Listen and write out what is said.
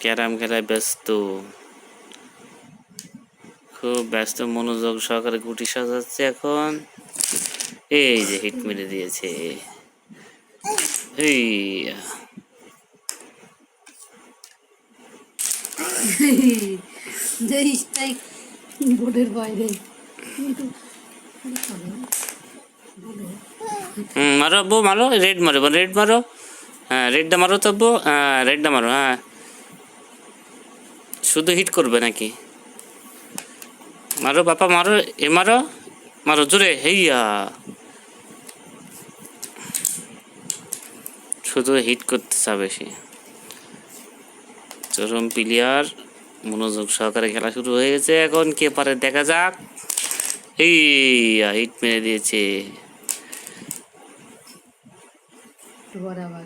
Carrom খেলায় ব্যস্ত, খুব ব্যস্ত, মনোযোগ সহকারে গুটি সাজাচ্ছে এখন। এই যে হিট মেরে দিয়েছে। এই যে স্ট্রাইক বোর্ডের বাইরে কিন্তু মারো আব্বু, মারো, রেড মারো, রেড মারো। হ্যাঁ, রেডটা মারো তো আব্বু, হ্যাঁ রেডটা মারো। হ্যাঁ, শুধু হিট করবে নাকি? মারো বাপা, মারো, এ মারো, মারো জোরে, হেইয়া। শুধু হিট করতে চাবে সে। চরম প্লেয়ার, মনোযোগ সহকারে খেলা শুরু হয়ে গেছে। এখন কে পারে দেখা যাক। এই হিট মেরে দিয়েছে। বরাবর